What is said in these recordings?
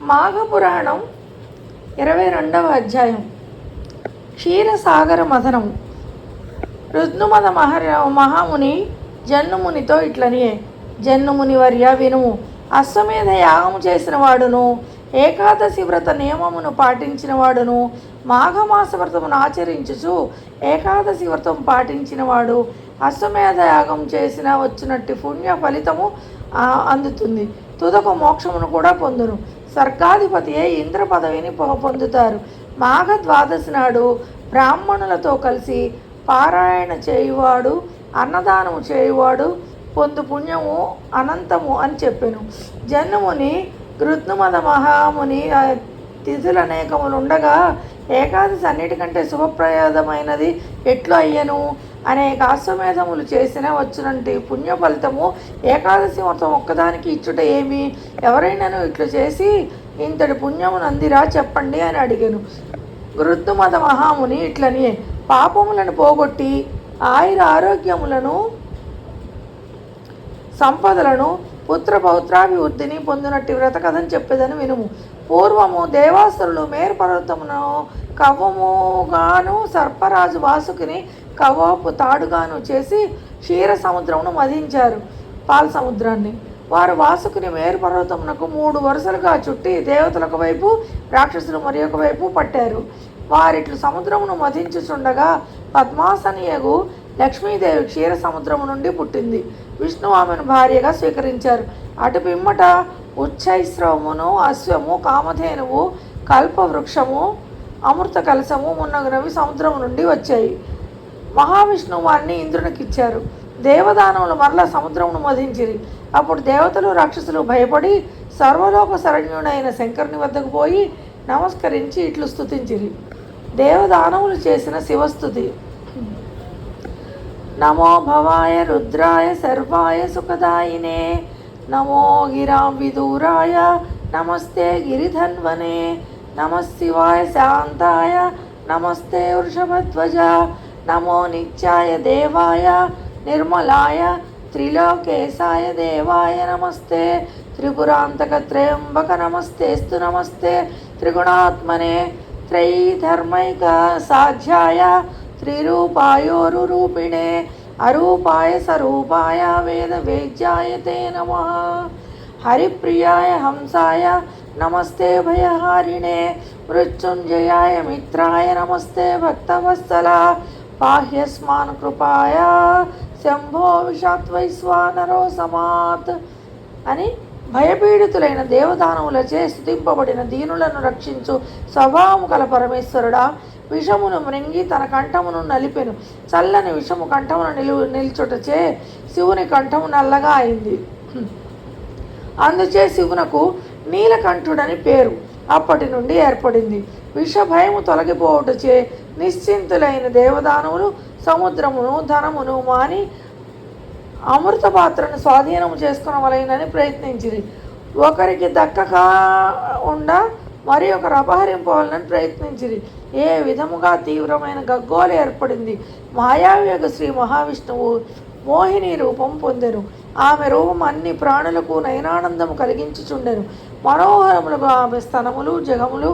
మాఘపురాణం 22వ అధ్యాయం. క్షీరసాగర మథనం. రుద్నుమద మహాముని జన్నుమునితో ఇట్లనియే, జన్నుముని వర్య వినుము. అశ్వమేధ యాగము చేసిన వాడును, ఏకాదశి వ్రత నియమమును పాటించిన వాడును, మాఘమాస వ్రతమును ఆచరించుచు ఏకాదశి వ్రతం పాటించినవాడు అశ్వమేధ యాగం చేసిన వచ్చినట్టు పుణ్య ఫలితము అందుతుంది. తుదకు మోక్షమును కూడా పొందును. స్వర్గాధిపతియే ఇంద్ర పదవిని పొందుతారు. మాఘ ద్వాదశి నాడు బ్రాహ్మణులతో కలిసి పారాయణ చేయువాడు, అన్నదానము చేయువాడు పొందు పుణ్యము అనంతము అని చెప్పెను. జన్ముని ఋత్నుమద మహాముని తిథులు అనేకములుండగా ఏకాదశి అన్నిటికంటే శుభప్రయోదమైనది ఎట్లు అయ్యను? అనేక అశ్వమేధములు చేసిన వచ్చినంటి పుణ్య ఫలితము ఏకాదశి మొత్తం ఒక్కదానికి ఇచ్చుట ఏమి? ఎవరైనాను ఇట్లు చేసి ఇంతటి పుణ్యము నందిరా చెప్పండి అని అడిగాను. ఋతుమద మహాముని ఇట్లని, పాపములను పోగొట్టి ఆయుర ఆరోగ్యములను సంపదలను పుత్ర పౌత్రాభివృద్ధిని పొందినట్టు వ్రత కథను చెప్పేదని వినుము. పూర్వము దేవాసురులు మేరు పర్వతమును కవ్వముగాను సర్పరాజు వాసుకిని కవ్వపు తాడుగాను చేసి క్షీర సముద్రమును మధించారు, పాల సముద్రాన్ని. వారు వాసుకుని మేరు పర్వతమునకు 3 వరుసలుగా చుట్టి దేవతలకు వైపు, రాక్షసులు మరి ఒక వైపు పట్టారు. వారిట్లు సముద్రమును మధించుచుండగా పద్మాసనియగు లక్ష్మీదేవి క్షీర సముద్రము నుండి పుట్టింది. విష్ణువు ఆమెను భార్యగా స్వీకరించారు. అటు పిమ్మట ఉచ్చైశ్రవమును, అశ్వము, కామధేనువు, కల్పవృక్షము, అమృత కలశము మున్నగునవి సముద్రము నుండి వచ్చాయి. మహావిష్ణువు వారిని ఇంద్రునికిచ్చారు. దేవదానవులు మరలా సముద్రమును మధించిరి. అప్పుడు దేవతలు, రాక్షసులు భయపడి సర్వలోక శరణ్యుడైన శంకరుని వద్దకు పోయి నమస్కరించి ఇట్లు స్తుతించిరి. దేవదానవులు చేసిన శివస్తుతి. నమో భవాయ రుద్రాయ సర్వాయ సుఖదాయినే, నమో గిరాం విదూరాయ నమస్తే గిరిధన్వనే, నమశివాయ శాంతాయ నమస్తే వృషభధ్వజ, నమో నిత్యాయ దేవాయ నిర్మలాయ త్రిలోకేశాయ దేవాయ నమస్తే, త్రిపురాంతక త్రయంబక నమస్తేస్తు నమస్తే త్రిగుణాత్మనే, త్రైధర్మైక సాధ్యాయ త్రిరూపాయోరురూపిణే, అరూపాయ సరూపాయ వేద వేద్యాయ తే నమః, హరిప్రియాయ హంసాయ నమస్తే భయహారిణే, మృత్యుంజయాయ మిత్రాయ నమస్తే భక్తవత్సల, బాహ్యస్మాన్ కృపాయ శంభో విషాత్వైశ్వానరో సమాత్ అని భయపీడితులైన దేవదానవులచే స్తుతింపబడిన దీనులను రక్షించు స్వభావము కల పరమేశ్వరుడా, విషమును మృంగి తన కంఠమును నలిపెను. చల్లని విషము కంఠమును నిల్చుటచే శివుని కంఠము నల్లగా అయింది. అందుచే శివునకు నీలకంఠుడని పేరు అప్పటి నుండి ఏర్పడింది. విషభయము తొలగిపోవటచే నిశ్చింతులైన దేవదానవులు సముద్రమును ధనమును మాని అమృత పాత్రను స్వాధీనము చేసుకునవలెనని ప్రయత్నించిరి. ఒకరికి దక్కక ఉండ మరి ఒకరు అపహరింపవాలని ప్రయత్నించిరి. ఏ విధముగా తీవ్రమైన గగ్గోలు ఏర్పడింది. మాయావేగ శ్రీ మహావిష్ణువు మోహిని రూపం పొందెను. ఆమె రూపం అన్ని ప్రాణులకు నయనానందము కలిగించుచుండెను. మనోహరములకు ఆమె స్తనములు, జగములు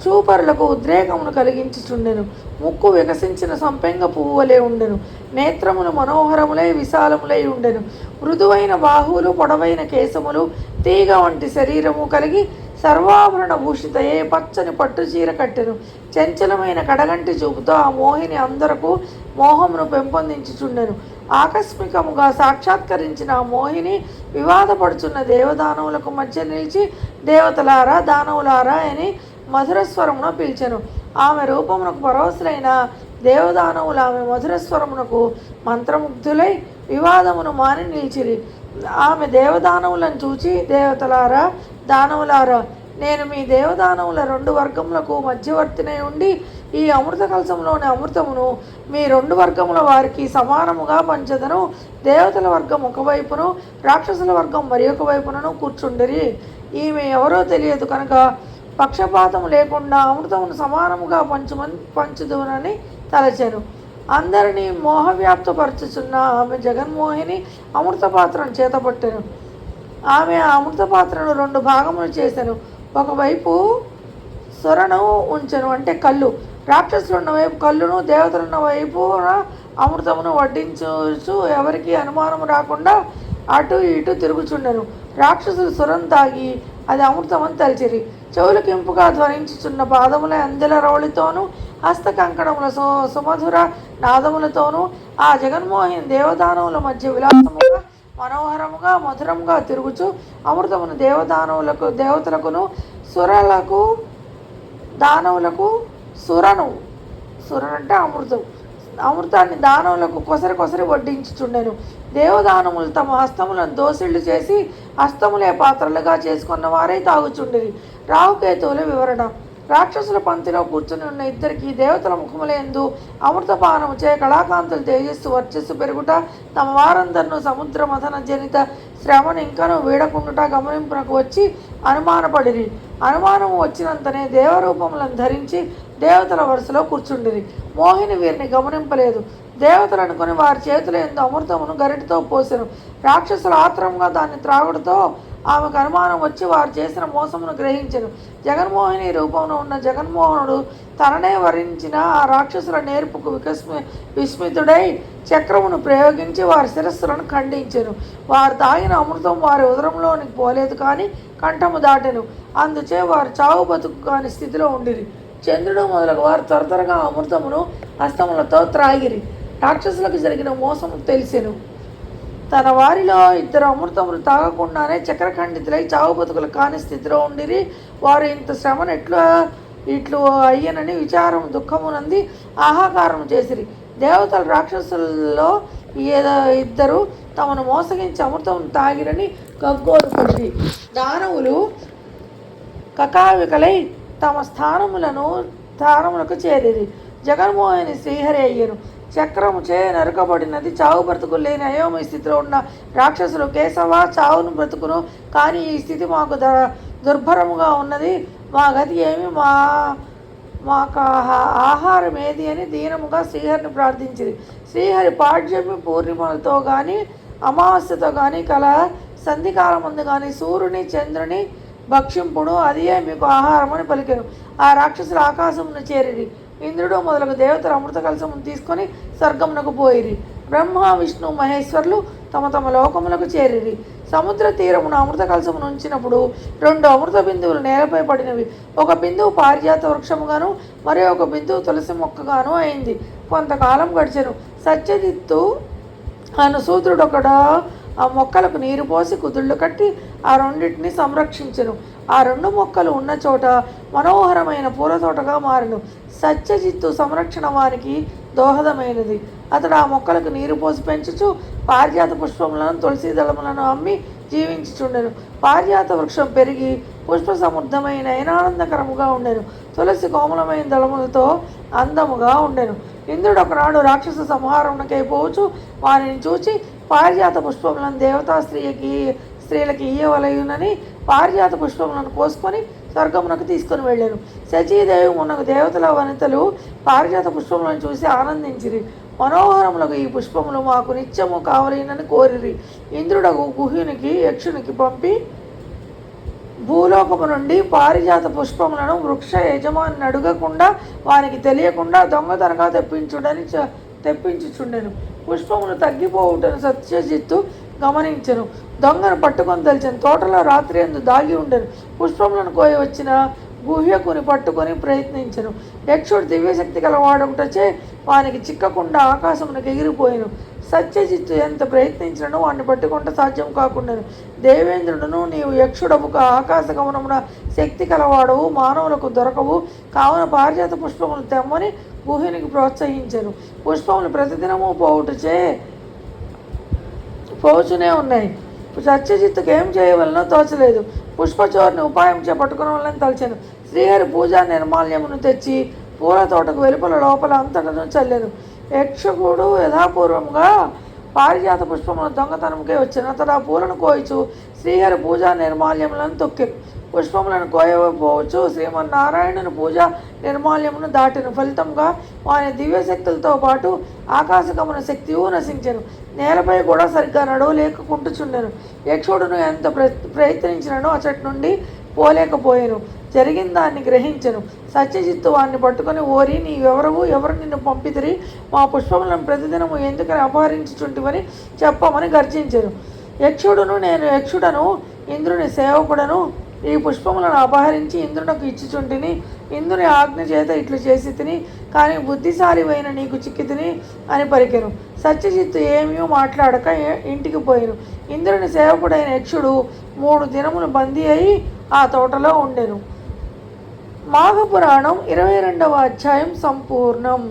చూపరులకు ఉద్రేకమును కలిగించుచుండెను. ముక్కు వికసించిన సంపెంగ పువ్వు వలె ఉండెను. నేత్రములు మనోహరములై విశాలములై ఉండెను. మృదువైన బాహువులు, పొడవైన కేశములు, తీగ వంటి శరీరము కలిగి సర్వాభరణ భూషితయే పచ్చని పట్టు చీర కట్టెను. చంచలమైన కడగంటి చూపుతో ఆ మోహిని అందరకు మోహమును పెంపొందించుచుండెను. ఆకస్మికముగా సాక్షాత్కరించిన ఆ మోహిని వివాదపడుచున్న దేవదానవులకు మధ్య నిలిచి దేవతలారా, దానవులారా అని మధురస్వరమును పిలిచెను. ఆమె రూపమునకు పరవశులైన దేవదానవులు ఆమె మధురస్వరమునకు మంత్రముగ్ధులై వివాదమును మాని నిలిచిరి. ఆమె దేవదానవులను చూచి, దేవతలారా, దానవులారా, నేను మీ దేవదానవుల 2 వర్గములకు మధ్యవర్తినై ఉండి ఈ అమృత కలశంలోని అమృతమును మీ 2 వర్గముల వారికి సమానముగా పంచదను. దేవతల వర్గం ఒకవైపును, రాక్షసుల వర్గం మరి ఒక వైపునను కూర్చుండిరి. ఈమె ఎవరో తెలియదు కనుక పక్షపాతం లేకుండా అమృతమును సమానముగా పంచుదునని తలచెను. అందరినీ మోహవ్యాప్తపరచుచున్న ఆమె జగన్మోహిని అమృత పాత్రను చేతపట్టెను. ఆమె ఆ అమృత పాత్రను 2 భాగములు చేసెను. ఒకవైపు సొరను ఉంచెను, అంటే కళ్ళు. రాక్షసులు ఉన్న వైపు కళ్ళును, దేవతలున్న వైపున అమృతమును వడ్డించు ఎవరికి అనుమానం రాకుండా అటు ఇటు తిరుగుచుండెను. రాక్షసులు సురం తాగి అది అమృతమని తలిచిరి. చెవులకు ఇంపుగా ధ్వనించుచున్న పాదముల అందెల రవళితోనూ హస్త కంకణముల సుమధుర నాదములతోనూ ఆ జగన్మోహిని దేవదానవుల మధ్య విలాసముగా మనోహరముగా మధురముగా తిరుగుచు అమృతమును దేవతలకును సురలకు దానవులకు సురనంటే అమృతాన్ని దానవులకు కొసరి వడ్డించుచుండెను. దేవదానములు తమ హస్తములను దోసిళ్లు చేసి హస్తములే పాత్రలుగా చేసుకున్న వారై తాగుచుండిరి. రాహుకేతువుల వివరణ. రాక్షసుల పంక్తిలో కూర్చుని ఉన్న ఇద్దరికి దేవతల ముఖములందు అమృతపానము చే కళాకాంతులు తేజస్సు వర్చస్సు పెరుగుట, తమ వారందరినూ సముద్ర మథన జనిత శ్రమను ఇంకనూ వీడకుండుట గమనింపునకు వచ్చి అనుమానపడిరి. అనుమానము వచ్చినంతనే దేవరూపములను ధరించి దేవతల వరుసలో కూర్చుండిరి. మోహిని వీరిని గమనింపలేదు. దేవతలు అనుకుని వారి చేతుల యందు అమృతమును గరిటితో పోసెను. రాక్షసులు ఆత్రంగా దాన్ని త్రాగుడుతో ఆమెకు అనుమానం వచ్చి వారు చేసిన మోసమును గ్రహించెను. జగన్మోహిని రూపంలో ఉన్న జగన్మోహనుడు తననే వరించిన ఆ రాక్షసుల నేర్పుకు విస్మితుడై చక్రమును ప్రయోగించి వారి శిరస్సులను ఖండించెను. వారు తాగిన అమృతం వారి ఉదరంలోనికి పోలేదు, కానీ కంఠము దాటెను. అందుచే వారు చావు బతుకు కాని స్థితిలో ఉండిరి. చంద్రుడు మొదలగు వారు త్వరగా అమృతమును హస్తములతో త్రాగిరి. రాక్షసులకు జరిగిన మోసము తెలిసెను. తన వారిలో ఇద్దరు అమృతములు తాగకుండానే చక్రఖండితులై చావు బతుకులు కాని స్థితిలో ఉండిరి. వారు ఇంత శ్రమను ఇట్లు అయ్యనని విచారం దుఃఖమునంది ఆహాకారం చేసిరి. దేవతలు రాక్షసులలో ఇద్దరు తమను మోసగించి అమృతం తాగిరని గగ్గోలుపడిరి. దానవులు కకావికలై తమ స్థానములకు చేరిరి. జగన్మోహిని శ్రీహరి అయ్యను. చక్రము చే నరకబడినది. చావు బ్రతుకులు లేని అయోమయ స్థితిలో ఉన్న రాక్షసులు, కేశవ చావును బ్రతుకును, కానీ ఈ స్థితి మాకు దుర్భరముగా ఉన్నది. మా గతి ఏమి, మాకు ఆహారం ఏది అని దీనముగా శ్రీహరిని ప్రార్థించింది. శ్రీహరి పాడ్యమి పూర్ణిమలతో కానీ అమావాస్యతో కానీ కల సంధికాలం ముందు కానీ సూర్యుని చంద్రుని భక్షింపుడు, అదియే మీకు ఆహారం అని పలికెను. ఆ రాక్షసులు ఆకాశమును చేరిరి. ఇంద్రుడు మొదలగు దేవతలు అమృత కలశమును తీసుకొని స్వర్గమునకు పోయిరి. బ్రహ్మ విష్ణు మహేశ్వరులు తమ లోకములకు చేరిరి. సముద్ర తీరమున అమృత కలశమును ఉంచినప్పుడు 2 అమృత బిందువులు నేలపై పడినవి. ఒక బిందువు పారిజాత వృక్షముగాను, మరి ఒక బిందువు తులసి మొక్కగాను అయింది. కొంతకాలం గడిచెను. సత్యజిత్తు అను సూత్రుడొకడు ఆ మొక్కలకు నీరు పోసి కుదుళ్ళు కట్టి ఆ రెండింటిని సంరక్షించెను. ఆ 2 మొక్కలు ఉన్న చోట మనోహరమైన పూల తోటగా మారెను. సత్యజిత్తు సంరక్షణ వారికి దోహదమైనది. అతడు ఆ మొక్కలకు నీరు పోసి పెంచుచు పారిజాత పుష్పములను తులసి దళములను అమ్మి జీవించుచుండెను. పారిజాత వృక్షం పెరిగి పుష్ప సమృద్ధమైన ఆనందకరముగా ఉండెను. తులసి కోమలమైన దళములతో అందముగా ఉండెను. ఇంద్రుడు ఒకనాడు రాక్షస సంహారమునకై పోవచ్చు వారిని చూచి పారిజాత పుష్పములను దేవతా స్త్రీలకి ఇయ్యవలయునని పారిజాత పుష్పములను కోసుకొని స్వర్గమునకు తీసుకొని వెళ్ళాను. శచీదేవి మున్నగు దేవతల వనితలు పారిజాత పుష్పములను చూసి ఆనందించిరి. మనోహరములకు ఈ పుష్పములు మాకు నిత్యము కావలేనని కోరిరి. ఇంద్రుడు గుహ్యునికి యక్షునికి పంపి భూలోకము నుండి పారిజాత పుష్పములను వృక్ష యజమాని అడగకుండా వారికి తెలియకుండా దొంగతనగా తెప్పించుచుండెను. పుష్పములు తగ్గిపోవుటను సత్యజిత్తు గమనించెను. దొంగను పట్టుకొని తెలిసిన తోటలో రాత్రి అందు దాగి ఉండెను. పుష్పములను కోయి వచ్చిన గుహ్యకుని పట్టుకొని ప్రయత్నించెను. యక్షుడు దివ్యశక్తి గలవాడుటచే వానికి చిక్కకుండా ఆకాశమునకు ఎగిరిపోయాను. సత్యజిత్తు ఎంత ప్రయత్నించినను వాడిని పట్టుకుంటే సాధ్యం కాకుండాను. దేవేంద్రుడును, నీవు యక్షుడముక ఆకాశగమనమున శక్తి కలవాడవు, మానవులకు దొరకవు, కావున పారిజాత పుష్పములు తెమ్మని గుహ్యునికి ప్రోత్సహించెను. పుష్పములు ప్రతిదినము పోచునే ఉన్నాయి. సత్యజిత్తుకు ఏం చేయవలనో తోచలేదు. పుష్పచోరుని ఉపాయం చేపట్టుకున్న వాళ్ళని తలచాను. శ్రీహరి పూజా నిర్మాల్యమును తెచ్చి పూల తోటకు వెలుపల లోపల అంతటను చల్లెను. యక్షకుడు యథాపూర్వముగా పారిజాత పుష్పములను దొంగతనంకే వచ్చాను. అతడు ఆ పూలను కోయిచు శ్రీహరి పూజా నిర్మాల్యములను తొక్కెను. పుష్పములను కోయకపోవచ్చు శ్రీమన్నారాయణుని పూజా నిర్మాల్యమును దాటిన ఫలితంగా వాని దివ్యశక్తులతో పాటు ఆకాశగమన శక్తియు నశించెను. నేలపై కూడా సరిగ్గా నడవలేకుంటుచుండెను. యక్షుడును ఎంత ప్రయత్నించినను అచటి నుండి పోలేకపోయాను. జరిగిన దాన్ని గ్రహించను. సత్యజిత్తు వారిని పట్టుకొని, ఓరి నీవెవరవు, ఎవరు నిన్ను పంపితిరి, మా పుష్పములను ప్రతిదినము ఎందుకని అపహరించుచుంటివని చెప్పమని గర్జించెను. యక్షుడును, నేను యక్షుడను, ఇంద్రుని సేవకుడను, ఈ పుష్పములను అపహరించి ఇంద్రునకు ఇచ్చిచుంటిని. ఇంద్రుని ఆజ్ఞ చేత ఇట్లు చేసి తిని, కానీ బుద్ధిశాలివైన నీకు చిక్కి తిని అని పలికెను. సత్యజిత్తు ఏమీ మాట్లాడక ఇంటికి పోయెను. ఇంద్రుని సేవకుడైన యక్షుడు 3 దినములు బందీ అయి ఆ తోటలో ఉండెను. మాఘపురాణం 22వ అధ్యాయం సంపూర్ణం.